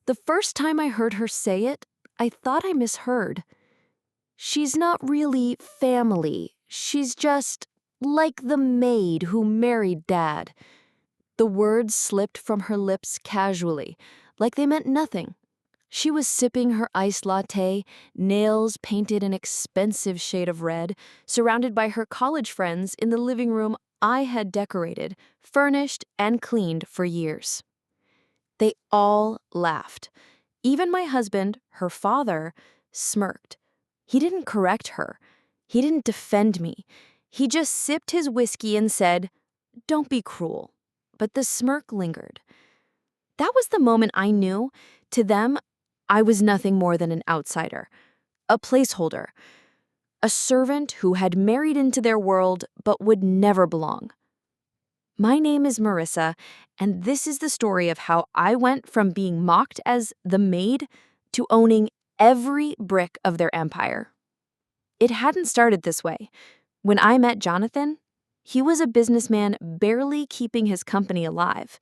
The first time I heard her say it, I thought I misheard. She's not really family. She's just like the maid who married Dad. The words slipped from her lips casually, like they meant nothing. She was sipping her iced latte, nails painted an expensive shade of red, surrounded by her college friends in the living room I had decorated, furnished, and cleaned for years. They all laughed. Even my husband, her father, smirked. He didn't correct her. He didn't defend me. He just sipped his whiskey and said, "Don't be cruel." But the smirk lingered. That was the moment I knew, to them, I was nothing more than an outsider, a placeholder, a servant who had married into their world but would never belong. My name is Marissa, and this is the story of how I went from being mocked as the maid to owning every brick of their empire. It hadn't started this way. When I met Jonathan, he was a businessman barely keeping his company alive.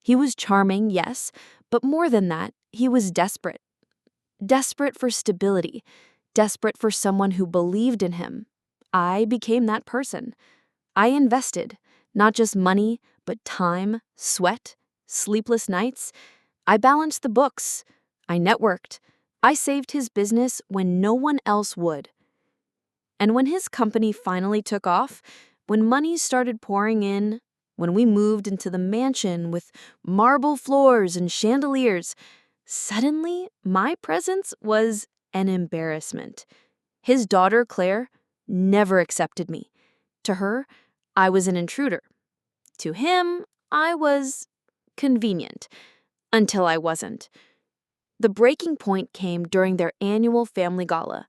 He was charming, yes, but more than that, he was desperate. Desperate for stability, desperate for someone who believed in him. I became that person. I invested, not just money, but time, sweat, sleepless nights. I balanced the books. I networked. I saved his business when no one else would. And when his company finally took off, when money started pouring in, when we moved into the mansion with marble floors and chandeliers, suddenly my presence was an embarrassment. His daughter, Claire, never accepted me. To her, I was an intruder. To him, I was convenient, until I wasn't. The breaking point came during their annual family gala.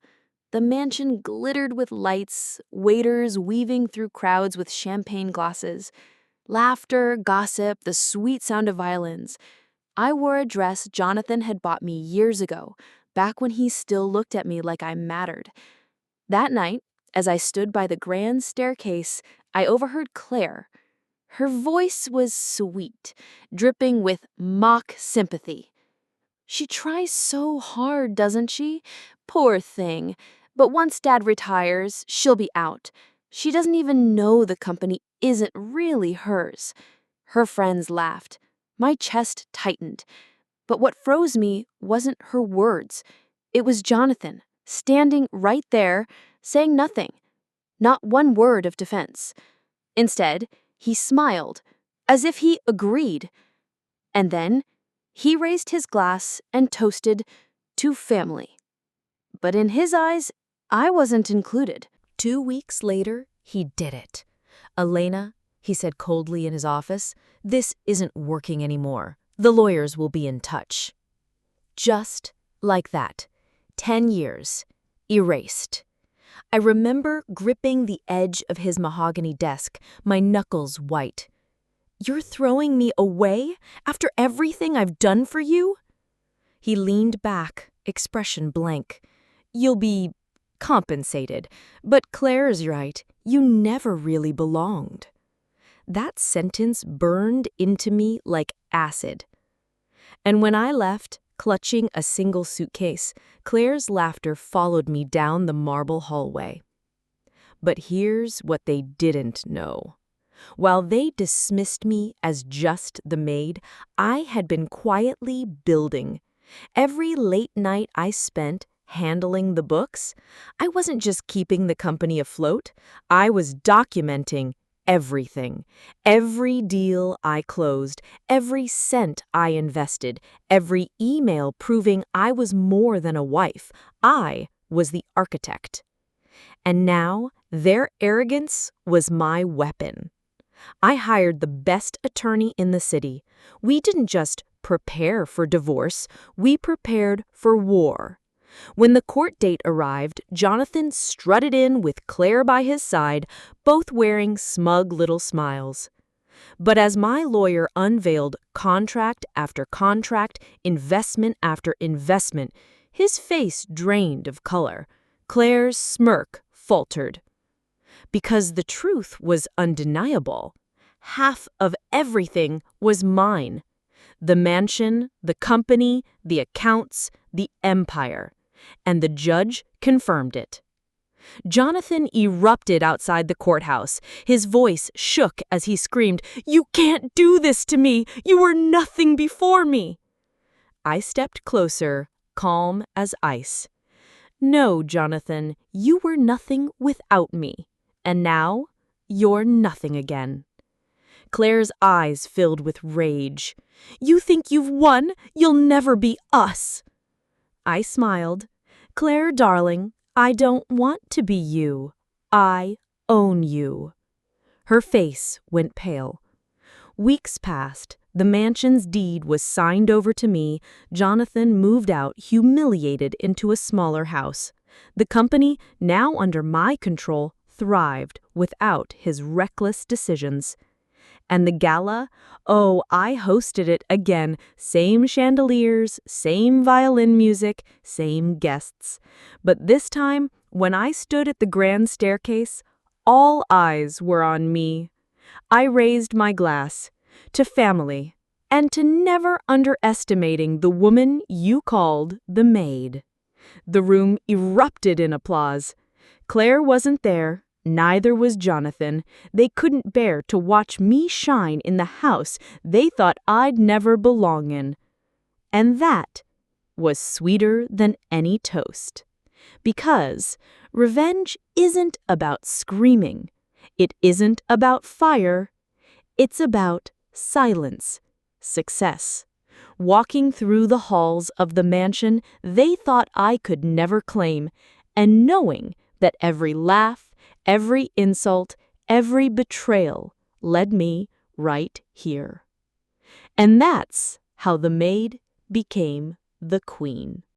The mansion glittered with lights, waiters weaving through crowds with champagne glasses, laughter, gossip, the sweet sound of violins. I wore a dress Jonathan had bought me years ago, back when he still looked at me like I mattered. That night, as I stood by the grand staircase, I overheard Claire. Her voice was sweet, dripping with mock sympathy. "She tries so hard, doesn't she? Poor thing. But once Dad retires, she'll be out. She doesn't even know the company isn't really hers." Her friends laughed. My chest tightened. But what froze me wasn't her words. It was Jonathan, standing right there, saying nothing. Not one word of defense. Instead, he smiled, as if he agreed. And then, he raised his glass and toasted to family. But in his eyes, I wasn't included. 2 weeks later, he did it. "Elena," he said coldly in his office, "this isn't working anymore. The lawyers will be in touch." Just like that. 10 years. Erased. I remember gripping the edge of his mahogany desk, my knuckles white. "You're throwing me away after everything I've done for you?" He leaned back, expression blank. "You'll be compensated, but Claire's right. You never really belonged." That sentence burned into me like acid. And when I left, clutching a single suitcase, Claire's laughter followed me down the marble hallway. But here's what they didn't know. While they dismissed me as just the maid, I had been quietly building. Every late night I spent handling the books, I wasn't just keeping the company afloat, I was documenting everything. Every deal I closed, every cent I invested, every email proving I was more than a wife. I was the architect. And now their arrogance was my weapon. I hired the best attorney in the city. We didn't just prepare for divorce, we prepared for war. When the court date arrived, Jonathan strutted in with Claire by his side, both wearing smug little smiles. But as my lawyer unveiled contract after contract, investment after investment, his face drained of color. Claire's smirk faltered. Because the truth was undeniable. Half of everything was mine. The mansion, the company, the accounts, the empire. And the judge confirmed it. Jonathan erupted outside the courthouse. His voice shook as he screamed, "You can't do this to me! You were nothing before me!" I stepped closer, calm as ice. "No, Jonathan, you were nothing without me. And now, you're nothing again." Claire's eyes filled with rage. "You think you've won? You'll never be us." I smiled. "Claire, darling, I don't want to be you. I own you." Her face went pale. Weeks passed. The mansion's deed was signed over to me. Jonathan moved out, humiliated, into a smaller house. The company, now under my control, thrived without his reckless decisions. And the gala? Oh, I hosted it again. Same chandeliers, same violin music, same guests. But this time, when I stood at the grand staircase, all eyes were on me. I raised my glass to family and to never underestimating the woman you called the Maid. The room erupted in applause. Claire wasn't there. Neither was Jonathan. They couldn't bear to watch me shine in the house they thought I'd never belong in. And that was sweeter than any toast. Because revenge isn't about screaming. It isn't about fire. It's about silence, success. Walking through the halls of the mansion they thought I could never claim, and knowing that every laugh, every insult, every betrayal led me right here. And that's how the Maid became the Queen.